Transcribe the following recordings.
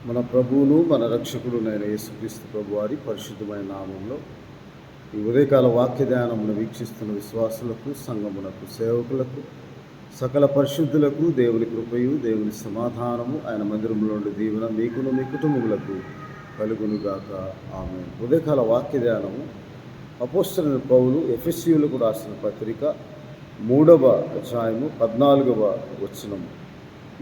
మన ప్రభువును మన రక్షకుడునైన యేసుక్రీస్తు ప్రభు వారి పరిశుద్ధమైన నామంలో ఈ ఉదయకాల వాక్య ధ్యానమును వీక్షిస్తున్న విశ్వాసులకు, సంఘమునకు, సేవకులకు, సకల పరిశుద్ధులకు దేవుని కృపయు, దేవుని సమాధానము, ఆయన మందిరంలో ఉండే దీవెన మీకును మీ కుటుంబములకు కలుగునుగాక. ఆమేన్. ఉదయకాల వాక్య ధ్యానము అపోస్తలుడైన పౌలు ఎఫెసీయులకు రాసిన పత్రిక 3వ అధ్యాయము 14వ వచనము.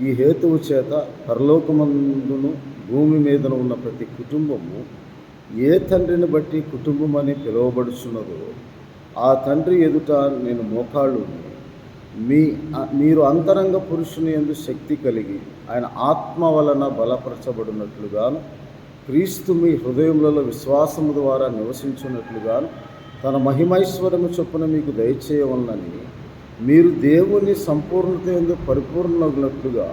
ఈ హేతువు చేత పరలోకమందును భూమి మీదను ఉన్న ప్రతి కుటుంబము ఏ తండ్రిని బట్టి కుటుంబం అని పిలువబడుచున్నదో ఆ తండ్రి ఎదుట నేను మోకాళ్ళు మీరు అంతరంగ పురుషుని యందు శక్తి కలిగి ఆయన ఆత్మ వలన బలపరచబడినట్లుగాను, క్రీస్తు మీ హృదయములలో విశ్వాసము ద్వారా నివసించున్నట్లుగాను తన మహిమైశ్వర్యము చొప్పున మీకు దయచేయవలనని మీరు దేవుని సంపూర్ణత యందు పరిపూర్ణులగునట్లుగా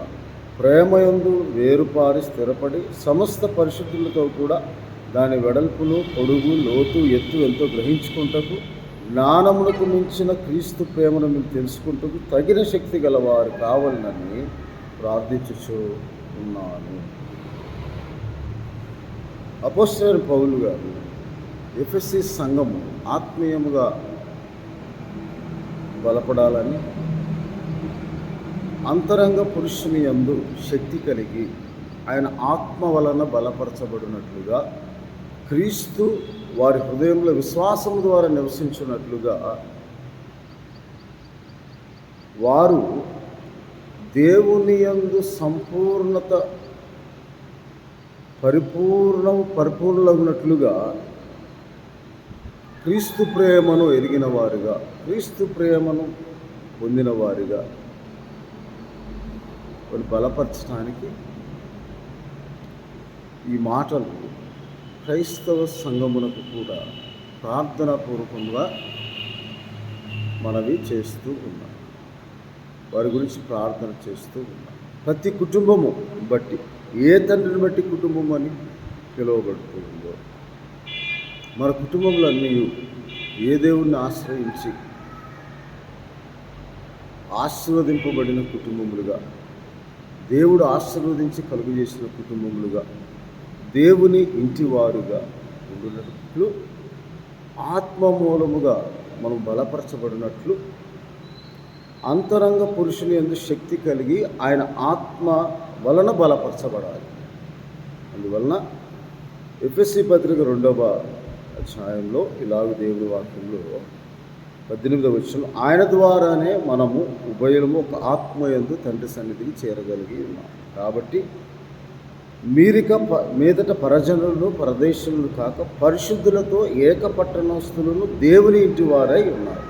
ప్రేమయందు వేరుపారి స్థిరపడి సమస్త పరిశుద్ధులతో కూడా దాని వెడల్పును, పొడుగు, లోతు, ఎత్తు ఎంతో గ్రహించుకుంటకు జ్ఞానమునకు మించిన క్రీస్తు ప్రేమను మీరు తెలుసుకుంటూ తగిన శక్తి గలవారు కావాలని ప్రార్థించుచు ఉన్నాను. అపోస్తలుడైన పౌలు గారు ఎఫెసీ సంఘము ఆత్మీయముగా బలపడాలని, అంతరంగ పురుషుని యందు శక్తి కలిగి ఆయన ఆత్మ వలన బలపరచబడినట్లుగా, క్రీస్తు వారి హృదయంలో విశ్వాసము ద్వారా నివసించినట్లుగా వారు దేవుని యందు పరిపూర్ణులగునట్లుగా క్రీస్తు ప్రేమను ఎరిగిన వారుగా, క్రీస్తు ప్రేమను పొందిన వారిగా వారు బలపరచడానికి ఈ మాటలు క్రైస్తవ సంఘమునకు కూడా ప్రార్థనాపూర్వకంగా మనవి చేస్తూ ఉన్నాం. వారి గురించి ప్రార్థన చేస్తూ ఉన్నాం. ప్రతి కుటుంబము బట్టి ఏ తండ్రిని బట్టి కుటుంబం అని పిలువబడుతుందో, మన కుటుంబంలో అన్నీ ఏ దేవుణ్ణి ఆశ్రయించి ఆశీర్వదింపబడిన కుటుంబములుగా, దేవుడు ఆశీర్వదించి కలుగు చేసిన కుటుంబములుగా, దేవుని ఇంటివారుగా ఉండినట్లు ఆత్మ మూలముగా మనం బలపరచబడినట్లు అంతరంగ పురుషుని యందు శక్తి కలిగి ఆయన ఆత్మ వలన బలపరచబడాలి. అందువలన ఎఫెసీ పత్రిక 2వ అధ్యాయంలో ఇలాగ దేవుని వాక్యంలో 18వ వచనం, ఆయన ద్వారానే మనము ఉభయులము ఒక ఆత్మయందు తండ్రి సన్నిధికి చేరగలిగి ఉన్నాం. కాబట్టి మీరిక మీదట పరజనులను పరదేశులను కాక పరిశుద్ధులతో ఏకపట్టణస్తులను దేవుని ఇంటి వారై ఉన్నారు.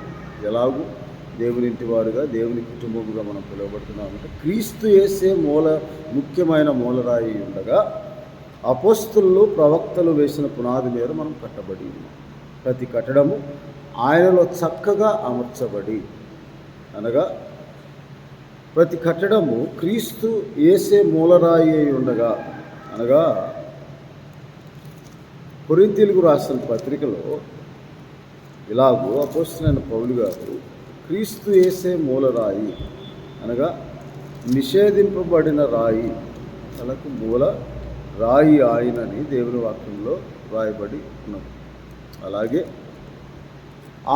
ఎలాగూ దేవుని ఇంటి వారుగా, దేవుని కుటుంబముగా మనం పిలువబడుతున్నామంటే క్రీస్తు యేసే ముఖ్యమైన మూలరాయి ఉండగా అపోస్తలులు, ప్రవక్తలు వేసిన పునాది మీద మనం కట్టబడి ఉన్నాం. ప్రతి కట్టడము ఆయనలో చక్కగా అమర్చబడి, అనగా ప్రతి కట్టడము క్రీస్తు యేసే మూలరాయి అయి ఉండగా, అనగా కొరింథీయులకు రాసిన పత్రికలో ఇలాగూ అపోస్తలుడైన పౌలు గారు క్రీస్తు యేసే మూలరాయి, అనగా నిషేధింపబడిన రాయి, తనకు మూల రాయి ఆయనని దేవుని వాక్యంలో రాయబడి ఉన్నది. అలాగే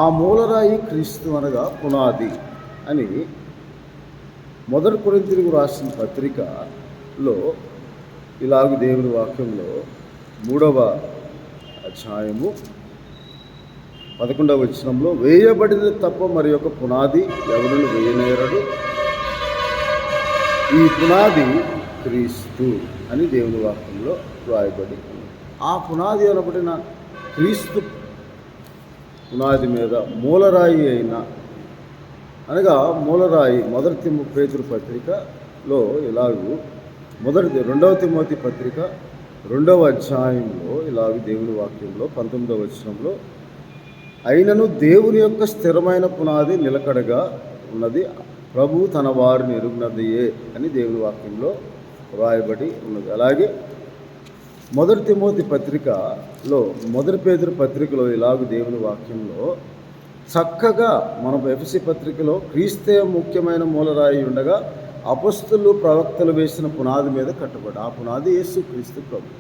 ఆ మూలరాయి క్రీస్తు, అనగా పునాది అని 1 కొరింథీయులకు రాసిన పత్రికలో ఇలాగ దేవుని వాక్యంలో 3వ అధ్యాయము 11వ వచనంలో, వేయబడిన తప్ప మరి ఒక పునాది ఎవరిని వేయనేరడు, ఈ పునాది క్రీస్తు అని దేవుని వాక్యంలో రాయబడి ఉంది. ఆ పునాది అనబడిన క్రీస్తు పునాది మీద మూలరాయి అయిన, అనగా మూలరాయి 1 పేతురు పత్రికలో ఇలాగూ 2వ తిమోతి పత్రిక 2వ అధ్యాయంలో ఇలాగ దేవుని వాక్యంలో 19వ వచనంలో, అయినను దేవుని యొక్క స్థిరమైన పునాది నిలకడగా ఉన్నది, ప్రభు తన వారిని ఎరుగునదియే అని దేవుని వాక్యంలో రాయబడి ఉన్నది. అలాగే 1 తిమోతి పత్రికలో 1 పేతురు పత్రికలో ఇలాగ దేవుని వాక్యంలో చక్కగా మనం ఎఫెసీ పత్రికలో క్రీస్తే ముఖ్యమైన మూలరాయి ఉండగా అపొస్తలులు ప్రవక్తలు వేసిన పునాది మీద కట్టబడి, ఆ పునాది యేసుక్రీస్తు ప్రభు.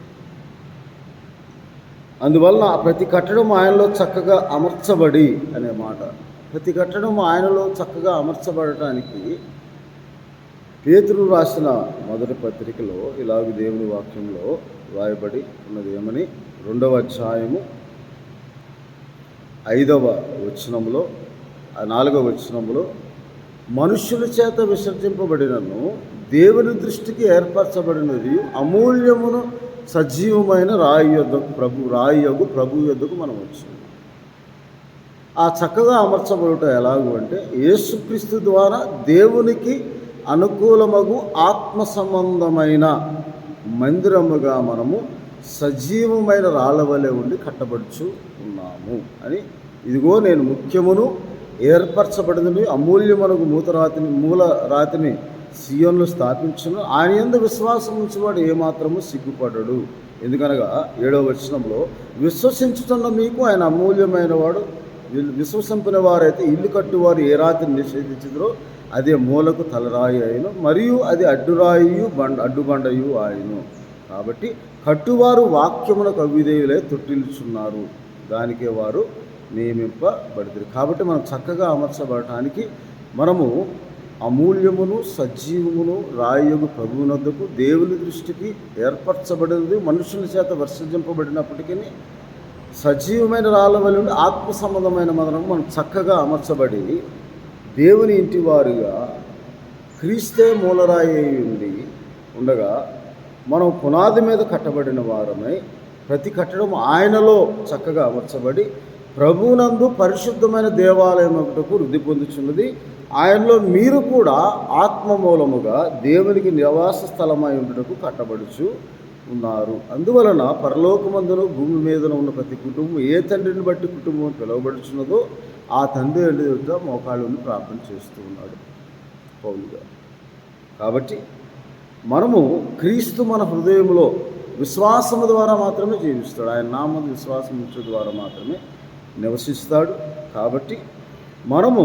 అందువలన ప్రతి కట్టడం ఆయనలో చక్కగా అమర్చబడి అనే మాట, ప్రతి కట్టడం ఆయనలో చక్కగా అమర్చబడటానికి పేతురు రాసిన మొదటి పత్రికలో ఇలాగ దేవుని వాక్యంలో రాయబడి ఉన్నది ఏమని, 2వ అధ్యాయము 5వ వచనములో 4వ వచనములో, మనుష్యుల చేత విసర్జింపబడినను దేవుని దృష్టికి ఏర్పరచబడినది అమూల్యమును సజీవమైన రాయి యొద్దకు మనం వచ్చింది. ఆ చక్కగా అమర్చబడుట ఎలాగూ అంటే, యేసుక్రీస్తు ద్వారా దేవునికి అనుకూలమగు ఆత్మ సంబంధమైన మందిరముగా మనము సజీవమైన రాళ్ళ వలె ఉండి కట్టబడుచు ఉన్నాము అని. ఇదిగో నేను ముఖ్యమును ఏర్పరచబడినవి అమూల్యమనగు మూల రాతిని సియోనులో స్థాపించును, ఆయన యందు విశ్వాసం ఉంచువాడు ఏమాత్రము సిగ్గుపడడు. ఎందుకనగా 7వ వచనంలో, విశ్వసించుతున్న మీకు ఆయన అమూల్యమైన వాడు, విశ్వసింపిన వారైతే ఇల్లు కట్టువారు ఏ రాతిని నిషేధించుదరో అదే మూలకు తలరాయి అయిను, మరియు అది అడ్డురాయి అడ్డుబండయు ఆయను. కాబట్టి కట్టువారు వాక్యమునకు అవిధేయులై తొట్టిల్చున్నారు, దానికే వారు నియమింపబడితే. కాబట్టి మనం చక్కగా అమర్చబడటానికి మనము అమూల్యమును సజీవమును రాయగు ప్రభువునొద్దకు దేవుని దృష్టికి ఏర్పరచబడినది, మనుషుల చేత వర్షింపబడినప్పటికీ సజీవమైన రాళ్ళ వలె ఉండి ఆత్మ సంబంధమైన మనం చక్కగా అమర్చబడి దేవుని ఇంటి వారుగా క్రీస్తే మూలరాయి ఉండి ఉండగా మనం పునాది మీద కట్టబడిన వారమై ప్రతి కట్టడం ఆయనలో చక్కగా అమర్చబడి ప్రభువునందు పరిశుద్ధమైన దేవాలయం ఒకటకు వృద్ధి పొందుచున్నది. ఆయనలో మీరు కూడా ఆత్మ మూలముగా దేవునికి నివాస స్థలమై ఉండుటకు కట్టబడుచు ఉన్నారు. అందువలన పరలోకమందును భూమి మీదన ఉన్న ప్రతి కుటుంబం ఏ తండ్రిని బట్టి కుటుంబం పిలువబడుచున్నదో ఆ తండ్రి ఎదుట మోకాళ్ళను ప్రార్థన చేస్తూ ఉన్నాడు పౌలుగా. కాబట్టి మనము క్రీస్తు మన హృదయంలో విశ్వాసము ద్వారా మాత్రమే జీవిస్తాడు, ఆయన నామం విశ్వాసం ఉంచడం ద్వారా మాత్రమే నివసిస్తాడు. కాబట్టి మనము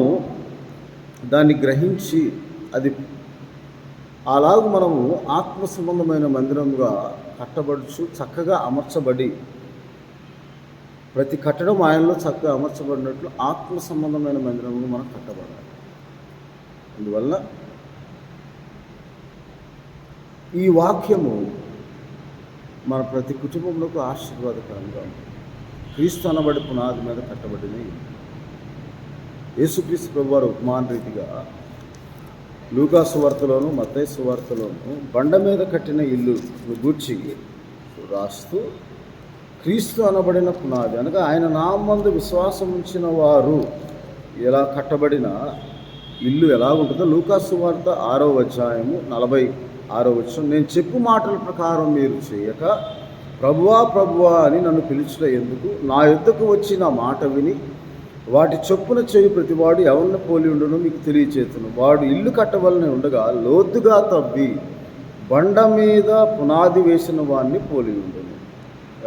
దాన్ని గ్రహించి అది అలాగూ మనము ఆత్మ సంబంధమైన మందిరంగా కట్టబడుచు చక్కగా అమర్చబడి ప్రతి కట్టడం ఆయనలో చక్కగా అమర్చబడినట్లు ఆత్మ సంబంధమైన మందిరంలో మనం కట్టబడాలి. అందువల్ల ఈ వాక్యము మన ప్రతి కుటుంబంలోకి ఆశీర్వాదకరంగా ఉంటుంది. క్రీస్తు అనబడి పునాది మీద కట్టబడినవి యేసుక్రీస్తు ప్రభువారు ఉపమాన రీతిగా లూకా సువార్తలోను మత్తయి సువార్తలోను బండ మీద కట్టిన ఇల్లు గూర్చి రాస్తూ, క్రీస్తు అనబడిన పునాది అనగా ఆయన నామందు విశ్వాసం ఉంచిన వారు ఎలా కట్టబడిన ఇల్లు ఎలా ఉంటుందో లూకా సువార్త 6వ అధ్యాయము 46వ వచనం, నేను చెప్పు మాటల ప్రకారం మీరు చేయక ప్రభువా ప్రభువా అని నన్ను పిలుచుట ఎందుకు? నా యొద్దకు వచ్చి నా మాట విని వాటి చొప్పున చేయి ప్రతివాడు ఎవరిని పోలి ఉండునో మీకు తెలియచేతును. వాడు ఇల్లు కట్టవలనే ఉండగా లోతుగా తవ్వి బండ మీద పునాది వేసిన వాడిని పోలి ఉండును.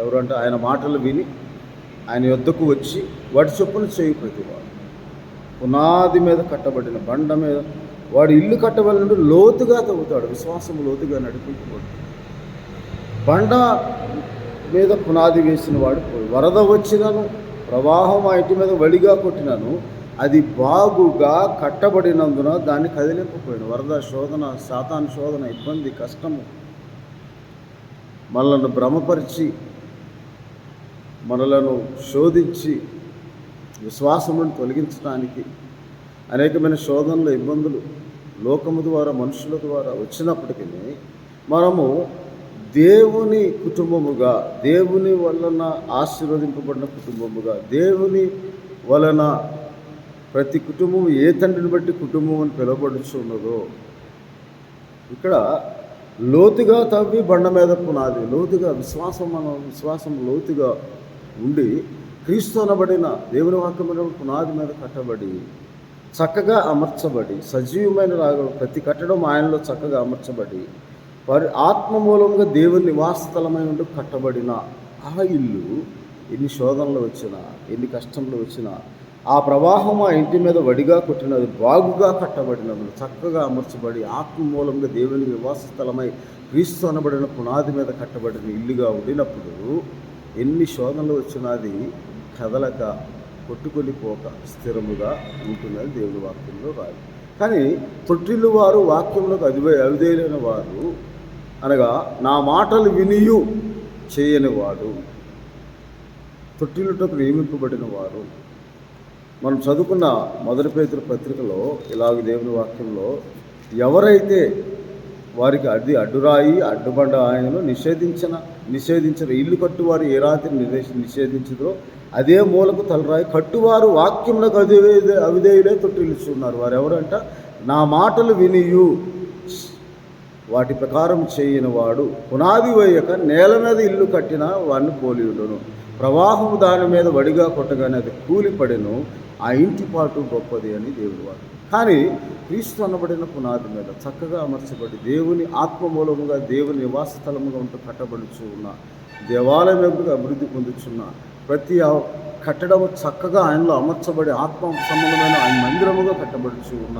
ఎవరంటే ఆయన మాటలు విని ఆయన యొద్దకు వచ్చి వాటి చొప్పున చేయి ప్రతివాడు పునాది మీద కట్టబడిన బండ మీద వాడు ఇల్లు కట్టవలనంటే లోతుగా తవ్వుతాడు, విశ్వాసం లోతుగా నడిపించబడు. బండ మీద పునాది వేసిన వాడు వరద వచ్చినను ప్రవాహం ఆ ఇంటి మీద వడిగా కొట్టినను అది బాగుగా కట్టబడినందున దాన్ని కదిలింపపోయాను. వరద శోధన, సాతాను శోధన, ఇబ్బంది, కష్టము మనలను భ్రమపరిచి మనలను శోధించి విశ్వాసమును తొలగించడానికి అనేకమైన శోధనలు, ఇబ్బందులు లోకము ద్వారా మనుషుల ద్వారా వచ్చినప్పటికీ మనము దేవుని కుటుంబముగా, దేవుని వలన ఆశీర్వదింపబడిన కుటుంబముగా, దేవుని వలన ప్రతి కుటుంబం ఏ తండ్రిని బట్టి కుటుంబం అని పిలువబడుచున్నదో ఇక్కడ లోతుగా తవ్వి బండ మీద పునాది, లోతుగా విశ్వాసం లోతుగా ఉండి క్రీస్తు అనబడిన దేవుని వాక్యమైన పునాది మీద కట్టబడి చక్కగా అమర్చబడి సజీవమైన ప్రతి కట్టడం ఆయనలో చక్కగా అమర్చబడి ఆత్మ మూలంగా దేవుని నివాస స్థలమై ఉండి కట్టబడిన ఆ ఇల్లు ఎన్ని శోధనలు వచ్చినా, ఎన్ని కష్టంలు వచ్చినా ఆ ప్రవాహం ఆ ఇంటి మీద వడిగా కొట్టినది, బాగుగా కట్టబడినది, చక్కగా అమర్చబడి ఆత్మ మూలంగా దేవుని నివాస స్థలమై క్రీస్తు అనబడిన పునాది మీద కట్టబడిన ఇల్లుగా ఉండినప్పుడు ఎన్ని శోధనలు వచ్చినది కదలక కొట్టుకొని పోక స్థిరముగా ఉంటుందని దేవుని వాక్యంలో రాదు. కానీ తొట్టిల్లు వారు వాక్యములకు అవిధేయులైన వారు, అనగా నా మాటలు వినియు చేయని వాడు, తొట్టిల్లుటకు నియమింపబడిన వారు. మనం చదువుకున్న మొదటి పేతురు పత్రికలో ఇలాగ దేవుని వాక్యంలో, ఎవరైతే వారికి అడ్డురాయి అడ్డుబండ ఆయనను నిషేధించిన ఇల్లు కట్టువారు ఏ రాత్రి నిషేధించదో అదే మూలకు తలరాయి కట్టువారు వాక్యములకు అవిధేయులే తొట్టిల్లుచున్నారు. వారు ఎవరంట? నా మాటలు వినియు వాటి ప్రకారం చేయని వాడు పునాది వేయక నేల మీద ఇల్లు కట్టిన వాడిని పోలి ఉండును. ప్రవాహము దాని మీద వడిగా కొట్టగానే అది కూలిపడెను, ఆ ఇంటి పాటు గొప్పది అని దేవుని వాడు. కానీ క్రీస్తు అనబడిన పునాది మీద చక్కగా అమర్చబడి దేవుని ఆత్మ మూలముగా దేవుని నివాస స్థలముగా ఉంటూ కట్టబడుచు ఉన్న, దేవాలయం యొక్క అభివృద్ధి పొందుచున్న, ప్రతి కట్టడము చక్కగా ఆయనలో అమర్చబడి ఆత్మ సంబంధమైన ఆయన మందిరముగా కట్టబడుచు ఉన్న,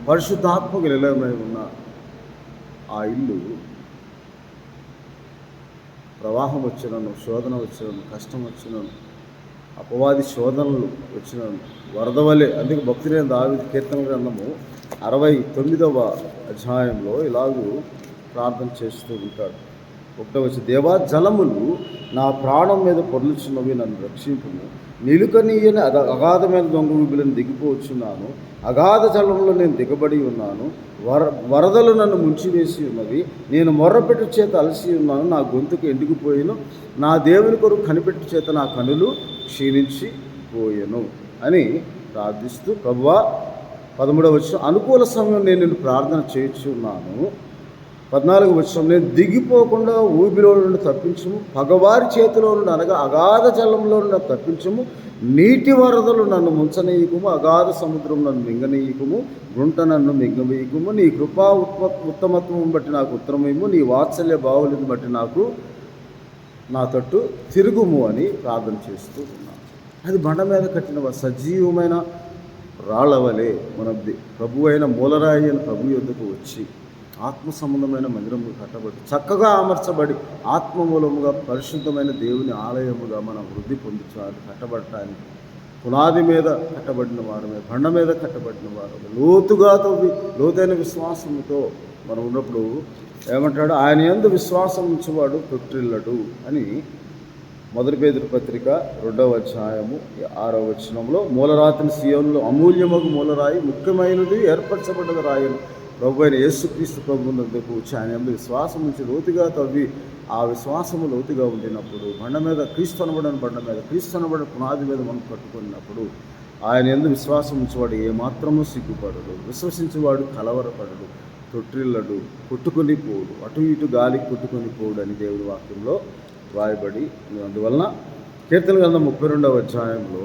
పరిశుద్ధాత్మకు నిలయమై ఉన్న ఆ ఇల్లు ప్రవాహం వచ్చినను, శోధన వచ్చినను, కష్టం వచ్చినను, అపవాది శోధనలు వచ్చినను, వరద వలె. అందుకే భక్తులైన దావీదు కీర్తన గ్రంథము 69వ అధ్యాయంలో ఇలాగూ ప్రార్థన చేస్తూ ఉంటాడు. ఒకటో వచ్చి, దేవా జలములు నా ప్రాణం మీద పొర్లుచున్నవి, నన్ను రక్షింపుము. నిలుకనీయని అగాధమైన దొంగ ఊబిలను దిగిపోవచ్చున్నాను, అగాధ జలంలో నేను దిగబడి ఉన్నాను, వరదలు నన్ను ముంచివేసి ఉన్నవి, నేను మొర్రపెట్టు చేత అలసి ఉన్నాను, నా గొంతుకు ఎండుకుపోయాను, నా దేవుని కొరకు కనిపెట్టు చేత నా కనులు క్షీణించిపోయాను అని ప్రార్థిస్తూ, ప్రభువా 13వ వచనం, అనుకూల సమయం నేను నిన్ను ప్రార్థన చేయుచున్నాను. 14వ వచనం, నేను దిగిపోకుండా ఊబిలో నుండి తప్పించుము, పగవారి చేతిలో నుండి అనగా అగాధ జలంలో నుండి తప్పించుము, నీటి వరదలు నన్ను ముంచనీయకుము, అగాధ సముద్రం నన్ను మింగనీయకుము, గుంట నన్ను మింగనీయకుము, నీ కృపా ఉత్తమత్వం బట్టి నాకు ఉత్తరమేమో, నీ వాత్సల్య బావులను బట్టి నా తట్టు తిరుగుము అని ప్రార్థన చేస్తూ ఉన్నాను. అది బండ మీద కట్టిన సజీవమైన రాళ్ళవలే మన ప్రభు అయిన మూలరాయి అయిన ప్రభు యొద్దకు వచ్చి ఆత్మ సంబంధమైన మందిరము కట్టబడి చక్కగా అమర్చబడి ఆత్మ మూలముగా పరిశుద్ధమైన దేవుని ఆలయముగా మనం వృద్ధి పొందుతారు. కట్టబడటానికి పునాది మీద కట్టబడిన వారమే, బండ మీద కట్టబడిన వారమే, లోతుగా లోతైన విశ్వాసముతో మనం ఉన్నప్పుడు ఏమంటాడు? ఆయన యందు విశ్వాసం ఉంచువాడు తొట్టిల్లడు అని మొదటి పేతురు పత్రిక 2వ అధ్యాయము 6వ వచనంలో, మూలరాతిని సీయోనులో అమూల్యమగు మూలరాయి, ముఖ్యమైనది ఏర్పరచబడ్డది రాయను ప్రభు అయిన యేసుక్రీస్తు ప్రభువునందుకు వచ్చి ఆయన యందు విశ్వాసం నుంచి లోతుగా తవ్వి ఆ విశ్వాసము లోతుగా ఉండినప్పుడు బండ మీద క్రీస్తు అనబడిన పునాది మీద మనం కట్టుకున్నప్పుడు ఆయన యందు విశ్వాసం ఉంచేవాడు ఏమాత్రమూ సిగ్గుపడడు, విశ్వసించేవాడు కలవరపడడు, తొట్టిల్లడు, కొట్టుకొని పోడు, అటు ఇటు గాలికి కొట్టుకొని పోడు అని దేవుని వాక్యంలో రాయబడి. అందువలన కీర్తన గ్రంథం 32వ అధ్యాయంలో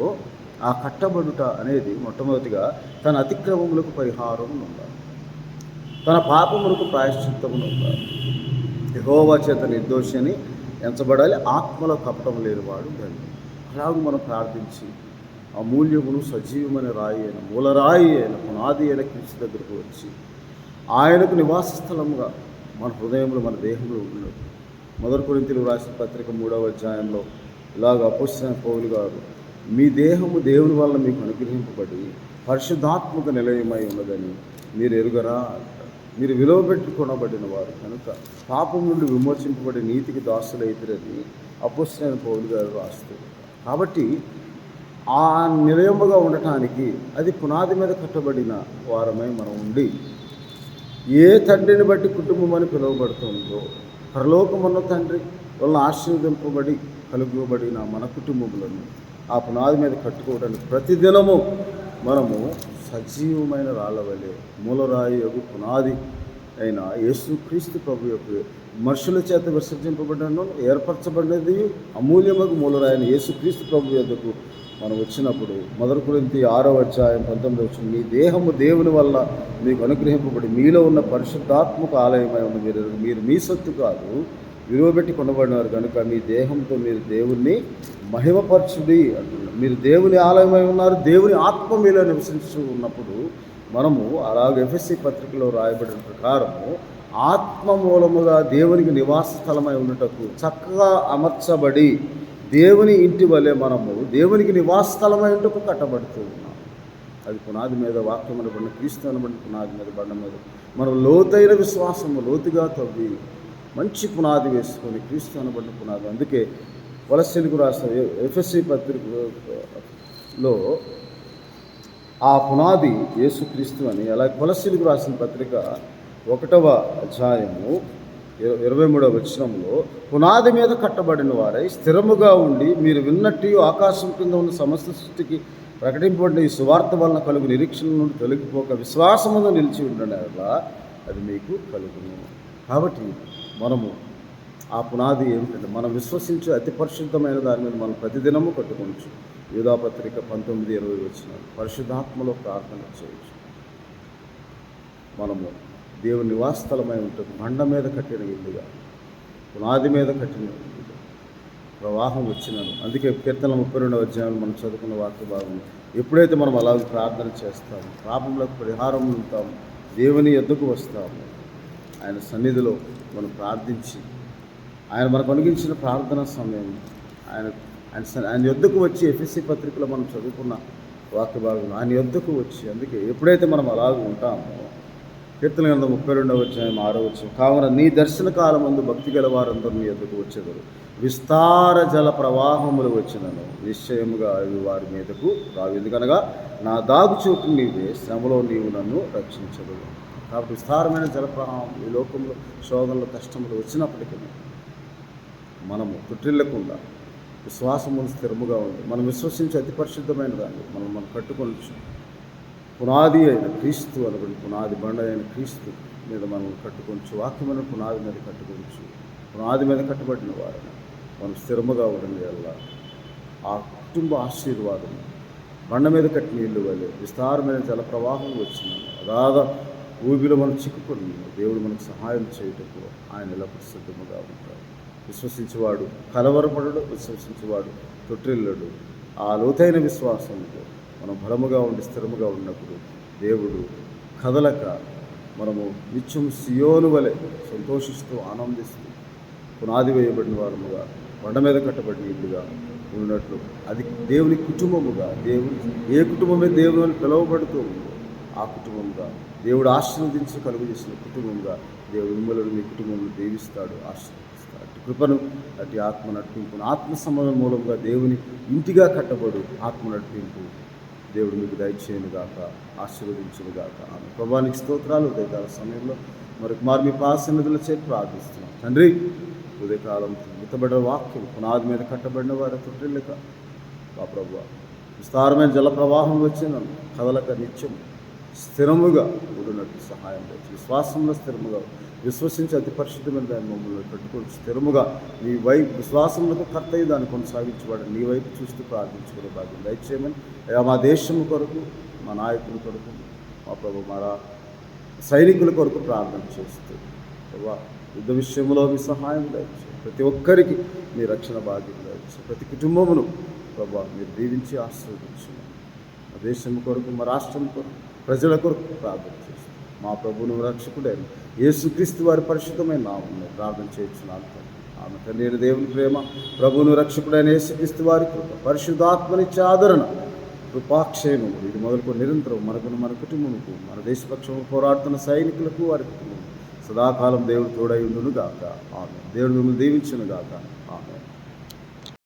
ఆ కట్టబడుట అనేది మొట్టమొదటిగా తన అతిక్రమములకు పరిహారం ఉండాలి, తన పాపములకు ప్రాయశ్చిత్తమును ఉండాలి, యెహోవా చేత నిర్దోషి అని ఎంచబడాలి, ఆత్మలో కపటం లేనివాడు ధన్యుడు. అలాగే మనం ప్రార్థించి అమూల్యమును సజీవమైన రాయి అయిన మూలరాయి అయిన పునాది అయిన క్రీస్తు దగ్గరకు వచ్చి ఆయనకు నివాస స్థలముగా మన హృదయంలో మన దేహంలో ఉన్నది. మొదటి కొరింథీయులకు రాసిన పత్రిక 3వ అధ్యాయంలో ఇలాగ అపోస్తలుడైన పౌలు గారు, మీ దేహము దేవుని వల్ల మీకు అనుగ్రహింపబడి పరిశుద్ధాత్మక నిలయమై ఉన్నదని మీరు ఎరుగరా అంటారు. మీరు విలువ పెట్టి కొనబడిన వారు కనుక పాపం నుండి విమోచింపబడి నీతికి దాసులైతురని అపోస్తలుడైన పౌలు గారు రాస్తారు. కాబట్టి ఆ నిలయముగా ఉండటానికి అది పునాది మీద కట్టబడిన వారమై మనం ఉండి, ఏ తండ్రిని బట్టి కుటుంబం అని పిలువబడుతుందో పరలోకమున్న తండ్రి వలన ఆశీర్వదింపబడి కలుగబడిన మన కుటుంబములను ఆ పునాది మీద కట్టుకోవడానికి ప్రతిదినము మనము సజీవమైన రాళ్ళ వలె మూలరాయి యొక్క పునాది అయిన యేసుక్రీస్తు ప్రభు యొక్క మనుషుల చేత విసర్జింపబడిన ఏర్పరచబడినది అమూల్యమగు మూలరాయి అయిన యేసుక్రీస్తు ప్రభు యొద్దకు మనం వచ్చినప్పుడు మొదటి కొరింథీ 6వ అధ్యాయం 19వ వచనం, మీ దేహము దేవుని వల్ల మీకు అనుగ్రహింపబడి మీలో ఉన్న పరిశుద్ధాత్మక ఆలయమై ఉన్న మీరు మీ సొత్తు కాదు, విలువబెట్టి కొనబడినారు కనుక మీ దేహంతో మీరు దేవుణ్ణి మహిమపరచుడి అంటున్నారు. మీరు దేవుని ఆలయమై ఉన్నారు, దేవుని ఆత్మ మీలో నివసించు ఉన్నప్పుడు మనము అలాగే ఎఫెసీ పత్రికలో రాయబడిన ప్రకారము ఆత్మ మూలముగా దేవునికి నివాస స్థలమై ఉన్నటకు చక్కగా అమర్చబడి దేవుని ఇంటి వలె మనము దేవునికి నివాస స్థలమై ఉంటకు కట్టబడుతూ ఉన్నాం. అది పునాది మీద వాక్యం అనబడిన క్రీస్తు అనబడిన పునాది మీద బండ మీద మనం లోతైన విశ్వాసము లోతుగా తవ్వి మంచి పునాది వేసుకొని క్రీస్తు అనబడిన పునాది. అందుకే కొలస్సీలకు రాసిన ఎఫెసీ పత్రికలో ఆ పునాది యేసుక్రీస్తు అని. అలాగే కొలస్సీలకు రాసిన పత్రిక 1వ అధ్యాయము 23వ వచనంలో పునాది మీద కట్టబడిన వారై స్థిరముగా ఉండి మీరు విన్నట్టు ఆకాశం కింద ఉన్న సమస్త సృష్టికి ప్రకటింపబడిన ఈ సువార్త వలన కలుగు నిరీక్షణ నుండి తొలగిపోక విశ్వాసముగా నిలిచి ఉండడం వల్ల అది మీకు కలుగును. కాబట్టి మనము ఆ పునాది ఏమిటంటే మనం విశ్వసించే అతి పరిశుద్ధమైన దాని మీద మనం ప్రతిదినము కట్టుకోవచ్చు. యూదాపత్రిక 19:20 వచనాలు పరిశుద్ధాత్మలో ప్రార్థన చేయవచ్చు. మనము దేవుని నివాస స్థలమై ఉంటుంది. బండ మీద కట్టిన ఇల్లుగా, పునాది మీద కట్టిన ఇల్లుగా ప్రవాహం వచ్చినాను. అందుకే కీర్తన 32వ అధ్యాయంలో మనం చదువుకున్న వాక్య భాగం ఎప్పుడైతే మనం అలాగే ప్రార్థన చేస్తాము, పాపంలోకి పరిహారం ఉంటాము, దేవుని యొద్దకు వస్తాము, ఆయన సన్నిధిలో మనం ప్రార్థించి ఆయన మనకు అనుగించిన ప్రార్థన సమయం ఆయన యొద్దకు వచ్చి ఎఫెసీ పత్రికలో మనం చదువుకున్న వాక్య భాగంలో ఆయన యొద్దకు వచ్చి, అందుకే ఎప్పుడైతే మనం అలాగ ఉంటామో కీర్తన గ్రంథం 32వ అధ్యాయం 6వ వచనం కావున నీ దర్శన కాలం ముందు భక్తి గల వారందరూ నీ యొద్దకు వచ్చేవారు, విస్తార జల ప్రవాహములు వచ్చినను నిశ్చయముగా అవి వారి మీదకు రావు, ఎందుకనగా నా దాగుచోటు నీవే, శ్రమలో నీవు నన్ను రక్షించదు. కాబట్టి విస్తారమైన జల ప్రవాహం ఈ లోకంలో శోధనలు కష్టములు వచ్చినప్పటికీ మనము తుట్టిల్లకుండా విశ్వాసము స్థిరముగా ఉంది. మనం విశ్వసించే అతి పరిశుద్ధమైన దాన్ని మనం కట్టుకొనొచ్చు. పునాది అయిన క్రీస్తు అనబడి పునాది బండ అయిన క్రీస్తు మీద మనం కట్టుకోవచ్చు. వాక్యమైన పునాది మీద కట్టుకోవచ్చు. పునాది మీద కట్టబడిన వారిని మనం స్థిరముగా ఉండడం వల్ల ఆ కుటుంబ ఆశీర్వాదం బండ మీద కట్టిన ఇల్లు వల్లే విస్తారమైన జల ప్రవాహం వచ్చినాము. అదాగా ఊబిలో మనం చిక్కుకొని దేవుడు మనకు సహాయం చేయటకు ఆయన ఎల్లప్పుడూ సిద్ధముగా ఉంటాడు. విశ్వసించేవాడు కలవరపడడు, విశ్వసించేవాడు తొట్టిల్లడు. ఆ లోతైన విశ్వాసంతో మనం బలముగా ఉండి స్థిరముగా ఉన్నప్పుడు దేవుడు కదలక మనము నిత్యం సియోను వలె సంతోషిస్తూ ఆనందిస్తూ పునాది వేయబడిన వారముగా బండ మీద కట్టబడిన ఇల్లుగా ఉన్నట్లు అది దేవుని కుటుంబముగా, దేవుని ఏ కుటుంబమే దేవుని పిలువబడుతూ ఉందో ఆ కుటుంబముగా దేవుడు ఆశీర్వదించి కలుగు చేసిన కుటుంబంగా దేవుడు మిమ్మల్ని మీ కుటుంబంలో దీవిస్తాడు, ఆశీర్వదిస్తాడు. అటు కృపను అటు ఆత్మ నడిపింపును ఆత్మ సంబంధం మూలంగా దేవుని ఇంటిగా కట్టబడు ఆత్మ నడిపింపు దేవుడు మీకు దయచేయను గాక, ఆశీర్వదించును గాక. ఆమె ప్రభానికి స్తోత్రాలు. ఉదయకాల సమయంలో మరి మీ పాసన్నిధుల చేతి ప్రార్థిస్తున్నాం తండ్రి. ఉదయకాలం విత్తబడిన వాక్యం పునాది మీద కట్టబడిన వారి తొట్టిల్లక మా ప్రభు విస్తారమైన జల ప్రవాహం వచ్చిన కదలక నిత్యం స్థిరముగా ఉండినట్టు సహాయం చేసి విశ్వాసంలో స్థిరముగా విశ్వసించి అతి పరిశుద్ధమైన దాన్ని మమ్మల్ని పెట్టుకొని స్థిరముగా నీ వైపు విశ్వాసంలో కర్తయ్య దాన్ని కొనసాగించబడి నీ వైపు చూస్తూ ప్రార్థించుకునే భాగ్యం దయచేయమని మా దేశం కొరకు, మా నాయకుల కొరకు, మా ప్రభు మా సైనికుల కొరకు ప్రార్థన చేస్తూ ప్రభా యుద్ధ విషయంలో మీ సహాయం దయచేసి ప్రతి ఒక్కరికి మీ రక్షణ బాధ్యత దయచేసి ప్రతి కుటుంబమును ప్రభా మీరు దీవించి ఆశీర్వదించు. మా దేశం కొరకు, మా రాష్ట్రం కొరకు, ప్రజల కొరకు ప్రార్థన చేస్తూ మా ప్రభువును రక్షకుడైన యేసుక్రీస్తు వారి పరిశుద్ధమైన నామములో ప్రార్థన చేయించున్నాను. ఆమె తండ్రి దేవుని ప్రేమ, ప్రభువును రక్షకుడైన యేసుక్రీస్తు వారి కృప, పరిశుద్ధాత్మనిచ్చే ఆదరణ, కృపాక్షేమం ఇది మొదలుకొని నిరంతరం మనకును మన కుటుంబముకు, మన దేశపక్షము పోరాడుతున్న సైనికులకు వారి కుటుంబం సదాకాలం దేవుడు తోడై ఉండును గాక. ఆమె దేవుడు మిమ్మల్ని దీవించును గాక. ఆమె